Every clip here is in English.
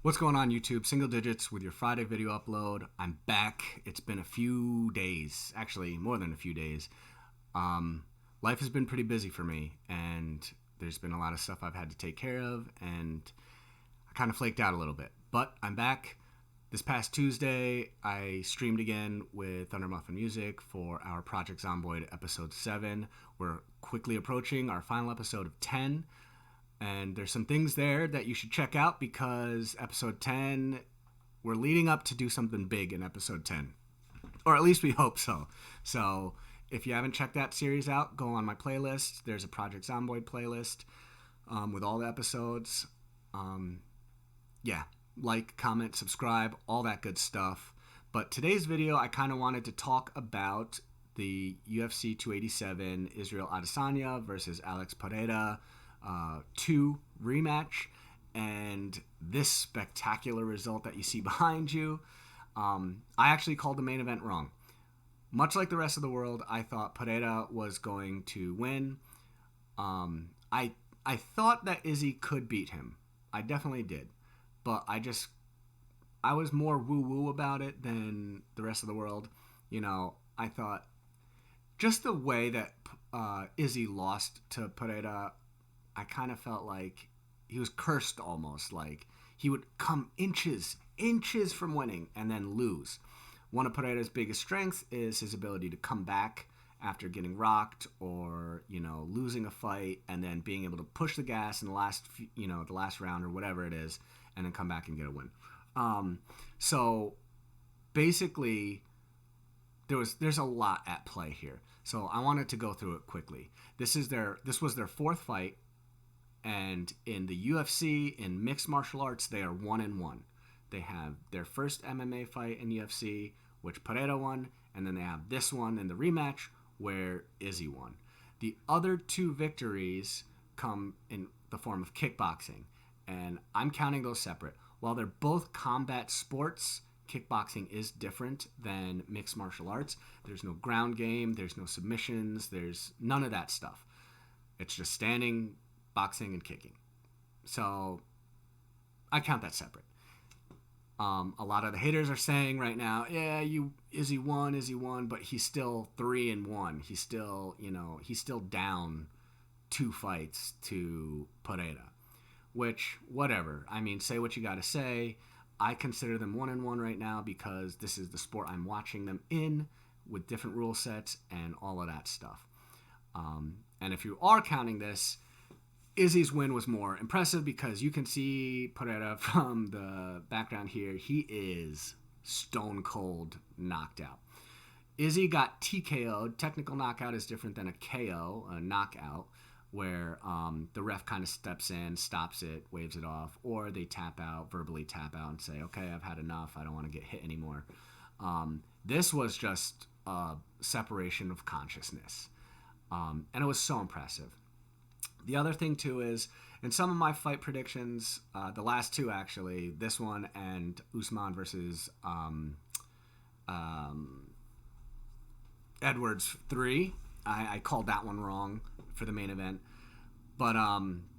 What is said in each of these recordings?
What's going on, YouTube? Single digits with your Friday video upload. I'm back. It's been a few days, actually more than a few days. Um, Life has been pretty busy for me, and there's been a lot of stuff I've had to take care of, and I kind of flaked out a little bit. But I'm back. This past Tuesday, I streamed again with Thunder Muffin Music for our Project Zomboid episode 7. We're quickly approaching our final episode of 10. And there's some things there that you should check out because episode 10, we're leading up to do something big in episode 10. Or at least we hope so. So if you haven't checked that series out, go on my playlist. There's a Project Zomboid playlist with all the episodes. Yeah, like, comment, subscribe, all that good stuff. But today's video, I kind of wanted to talk about the UFC 287 Israel Adesanya versus Alex Pereira 2 rematch, and this spectacular result that you see behind you. I actually called the main event wrong. Much like the rest of the world, I thought Pereira was going to win. I thought that Izzy could beat him. I definitely did. But I was more woo-woo about it than the rest of the world. I thought just the way that Izzy lost to Pereira, I kind of felt like he was cursed almost. Like he would come inches from winning and then lose. One of Pereira's biggest strengths is his ability to come back after getting rocked or, losing a fight and then being able to push the gas in the last, the last round or whatever it is and then come back and get a win. So basically there's a lot at play here. So I wanted to go through it quickly. This was their fourth fight. And in the UFC, in mixed martial arts, they are 1-1. They have their first MMA fight in UFC, which Pereira won, and then they have this one in the rematch, where Izzy won. The other two victories come in the form of kickboxing, and I'm counting those separate. While they're both combat sports, kickboxing is different than mixed martial arts. There's no ground game, there's no submissions, there's none of that stuff. It's just standing, boxing, and kicking. So I count that separate. A lot of the haters are saying right now, yeah, Izzy won, but he's still 3-1. He's still down 2 fights to Pereira, which, whatever. I mean, say what you got to say. I consider them 1-1 right now because this is the sport I'm watching them in with different rule sets and all of that stuff. And if you are counting this, Izzy's win was more impressive because you can see Pereira from the background here. He is stone cold knocked out. Izzy got TKO'd. Technical knockout is different than a KO, a knockout, where the ref kind of steps in, stops it, waves it off, or they verbally tap out and say, okay, I've had enough. I don't want to get hit anymore. This was just a separation of consciousness. And it was so impressive. The other thing, too, is in some of my fight predictions, the last two, actually, this one and Usman versus Edwards 3, I called that one wrong for the main event. But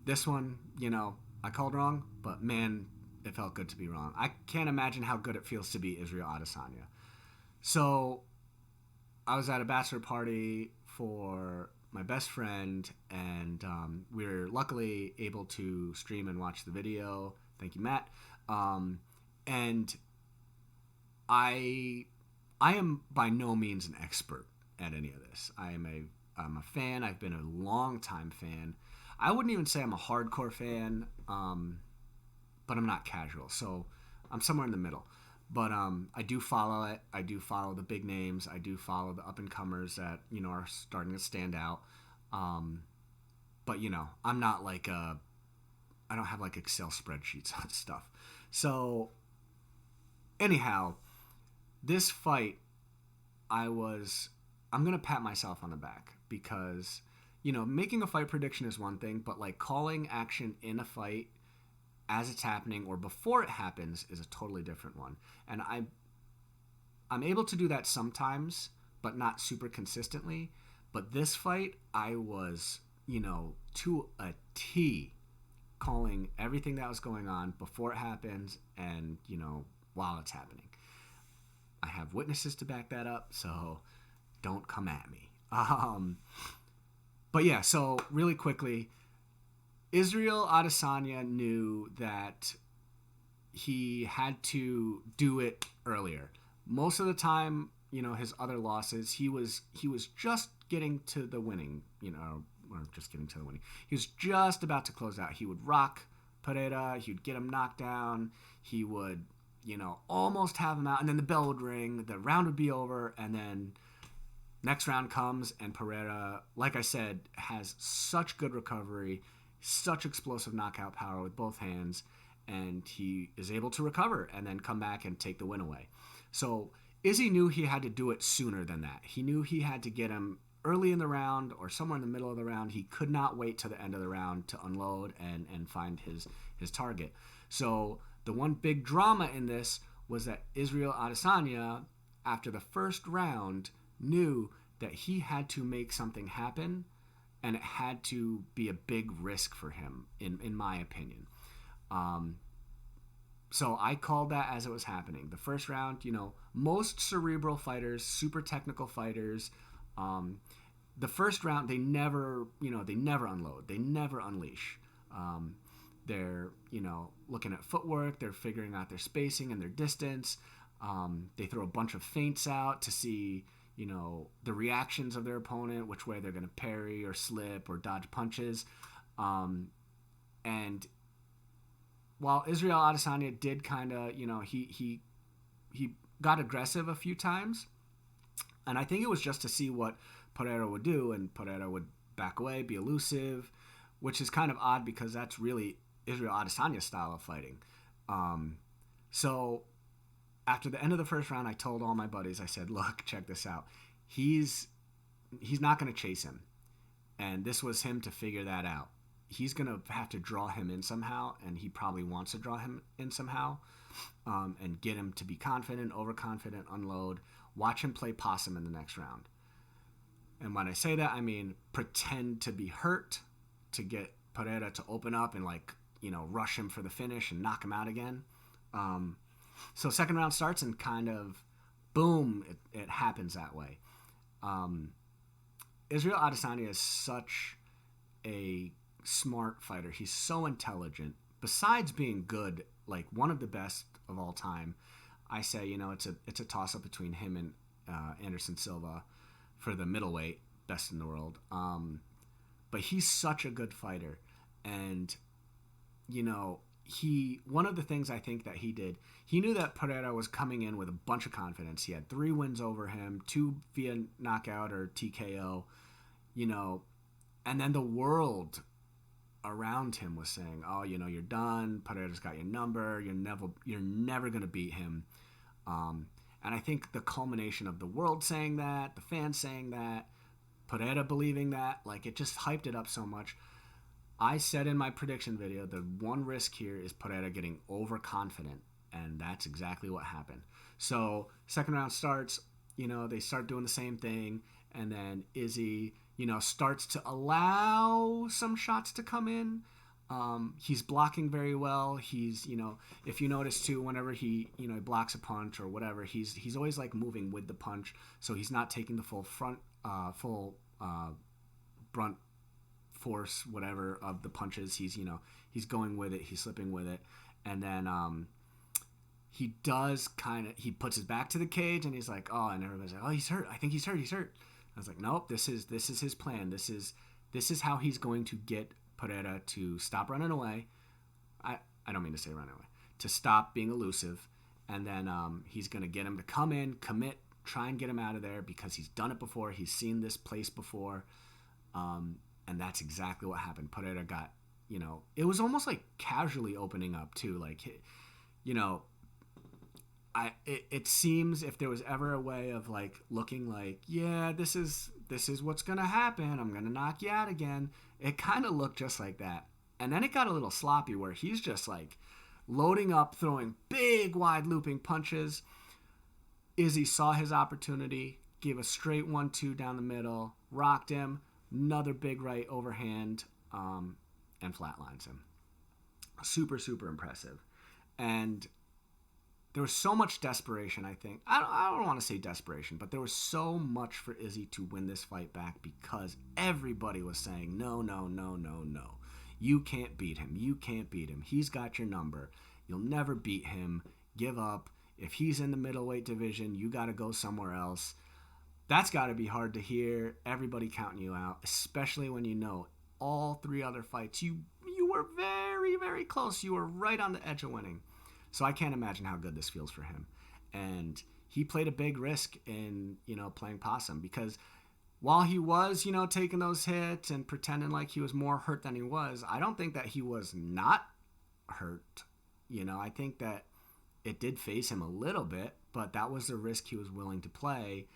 this one, I called wrong, but man, it felt good to be wrong. I can't imagine how good it feels to be Israel Adesanya. So I was at a bachelor party for my best friend, and we were luckily able to stream and watch the video. Thank you, Matt. And I am by no means an expert at any of this. I'm a fan. I've been a long time fan. I wouldn't even say I'm a hardcore fan, but I'm not casual. So I'm somewhere in the middle. But I do follow it. I do follow the big names. I do follow the up-and-comers that, are starting to stand out. But, I'm not like I don't have like Excel spreadsheets on stuff. So, anyhow, this fight, I'm going to pat myself on the back because, making a fight prediction is one thing, but like calling action in a fight as it's happening or before it happens is a totally different one. And I'm able to do that sometimes, but not super consistently. But this fight, I was, to a T calling everything that was going on before it happens and, while it's happening. I have witnesses to back that up, so don't come at me. But yeah, so really quickly, Israel Adesanya knew that he had to do it earlier. Most of the time, his other losses, he was just getting to the winning, or just getting to the winning. He was just about to close out. He would rock Pereira, he would get him knocked down, he would, almost have him out, and then the bell would ring, the round would be over, and then next round comes, and Pereira, like I said, has such good recovery, such explosive knockout power with both hands, and he is able to recover and then come back and take the win away. So Izzy knew he had to do it sooner than that. He knew he had to get him early in the round or somewhere in the middle of the round. He could not wait to the end of the round to unload and find his target. So the one big drama in this was that Israel Adesanya, after the first round, knew that he had to make something happen, and it had to be a big risk for him, in my opinion. So I called that as it was happening. The first round, most cerebral fighters, super technical fighters, the first round, they never unload. They never unleash. They're, looking at footwork. They're figuring out their spacing and their distance. They throw a bunch of feints out to see, the reactions of their opponent, which way they're going to parry or slip or dodge punches. And while Israel Adesanya did kind of, he got aggressive a few times, and I think it was just to see what Pereira would do, and Pereira would back away, be elusive, which is kind of odd because that's really Israel Adesanya's style of fighting. So after the end of the first round, I told all my buddies, I said, look, check this out. He's not going to chase him, and this was him to figure that out. He's going to have to draw him in somehow, and he probably wants to draw him in somehow, and get him to be confident, overconfident, unload, watch him play possum in the next round. And when I say that, I mean pretend to be hurt to get Pereira to open up and rush him for the finish and knock him out again. So second round starts and kind of, boom, it happens that way. Israel Adesanya is such a smart fighter. He's so intelligent. Besides being good, like one of the best of all time, I say, it's a toss up between him and Anderson Silva for the middleweight best in the world. But he's such a good fighter, and one of the things I think that he did, he knew that Pereira was coming in with a bunch of confidence. He had 3 wins over him, 2 via knockout or TKO, and then the world around him was saying, oh, you're done. Pereira's got your number. You're never going to beat him. And I think the culmination of the world saying that, the fans saying that, Pereira believing that, it just hyped it up so much. I said in my prediction video, the one risk here is Pereira getting overconfident, and that's exactly what happened. So second round starts, they start doing the same thing, and then Izzy, starts to allow some shots to come in. He's blocking very well. He's, if you notice too, whenever he blocks a punch or whatever, he's always moving with the punch, so he's not taking the full brunt force, whatever, of the punches. He's going with it. He's slipping with it, and then he does he puts his back to the cage, and he's like, oh, and everybody's like, oh, he's hurt. I think he's hurt. I was like, nope, this is his plan. This is how he's going to get Pereira to stop running away. I don't mean to say run away. To stop being elusive, and then he's going to get him to come in, commit, try and get him out of there because he's done it before. He's seen this place before, and that's exactly what happened. Pereira got, it was almost like casually opening up too, it seems if there was ever a way of looking yeah, this is what's gonna happen, I'm gonna knock you out again, it kind of looked just like that. And then it got a little sloppy where he's just loading up, throwing big wide looping punches. Izzy saw his opportunity, gave a straight 1-2 down the middle, rocked him, another big right overhand, and flatlines him. Super, super impressive. And there was so much desperation, I think. I don't want to say desperation, but there was so much for Izzy to win this fight back because everybody was saying, no, no, no, no, no. You can't beat him. You can't beat him. He's got your number. You'll never beat him. Give up. If he's in the middleweight division, you got to go somewhere else. That's got to be hard to hear. Everybody counting you out, especially when you know all three other fights. You were very, very close. You were right on the edge of winning. So I can't imagine how good this feels for him. And he played a big risk in, playing possum because while he was, taking those hits and pretending like he was more hurt than he was, I don't think that he was not hurt. I think that it did phase him a little bit, but that was the risk he was willing to play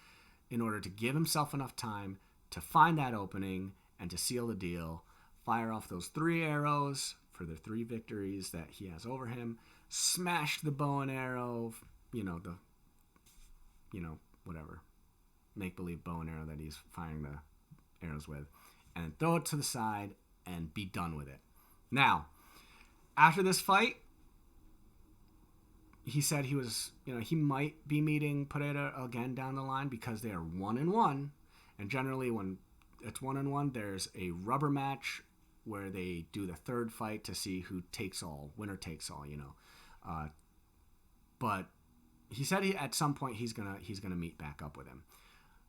in order to give himself enough time to find that opening and to seal the deal, fire off those 3 arrows for the 3 victories that he has over him, smash the bow and arrow, whatever, make-believe bow and arrow that he's firing the arrows with, and throw it to the side and be done with it. Now, after this fight, he said he was, he might be meeting Pereira again down the line because they are 1-1. And generally when it's 1-1, there's a rubber match where they do the third fight to see who takes all, winner takes all, but he said at some point he's gonna meet back up with him.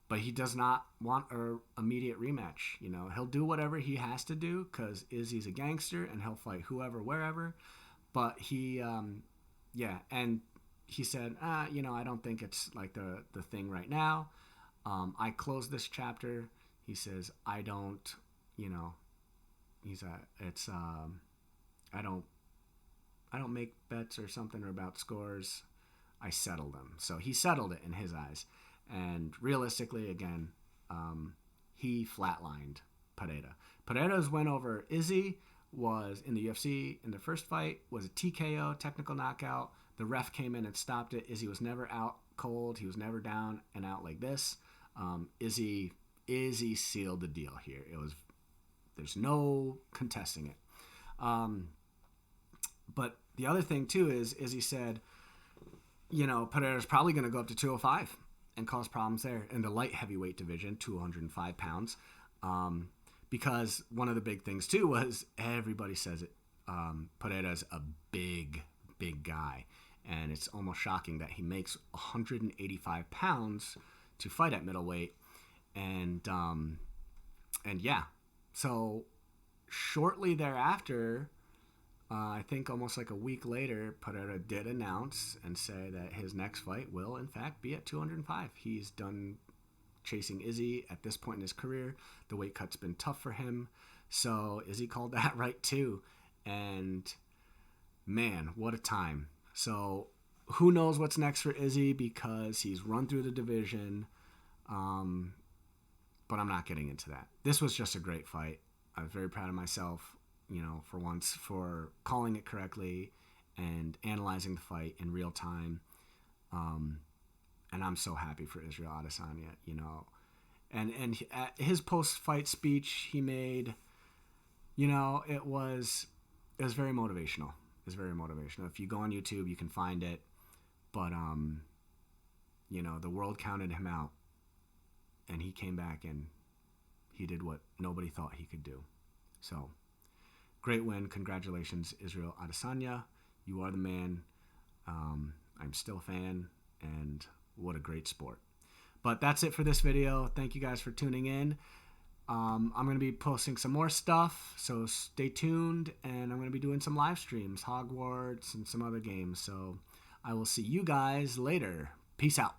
But he does not want an immediate rematch. He'll do whatever he has to do because Izzy's a gangster and he'll fight whoever, wherever. But he... and he said, I don't think it's like the thing right now. I closed this chapter. He says, I don't, I don't make bets or something or about scores. I settle them. So he settled it in his eyes. And realistically, again, he flatlined Pereira. Pereira's win over Izzy was in the UFC in the first fight, was a TKO, technical knockout. The ref came in and stopped it. Izzy was never out cold. He was never down and out like this. Izzy sealed the deal here. There's no contesting it. But the other thing too is Izzy said, Pereira's probably going to go up to 205 and cause problems there in the light heavyweight division, 205 pounds. Because one of the big things too was everybody says it. Pereira's a big guy, and it's almost shocking that he makes 185 pounds to fight at middleweight, and yeah. So shortly thereafter, I think almost like a week later, Pereira did announce and say that his next fight will in fact be at 205. He's done chasing Izzy at this point in his career. The weight cut's been tough for him. So Izzy called that right too. And man, what a time. So who knows what's next for Izzy because he's run through the division. But I'm not getting into that. This was just a great fight. I was very proud of myself, for once, for calling it correctly and analyzing the fight in real time. And I'm so happy for Israel Adesanya, and his post-fight speech he made, it was very motivational. It's very motivational. If you go on YouTube, you can find it. But, the world counted him out, and he came back and he did what nobody thought he could do. So, great win. Congratulations, Israel Adesanya. You are the man. I'm still a fan, and what a great sport. But that's it for this video. Thank you guys for tuning in. I'm going to be posting some more stuff, so stay tuned, and I'm going to be doing some live streams, Hogwarts, and some other games. So I will see you guys later. Peace out.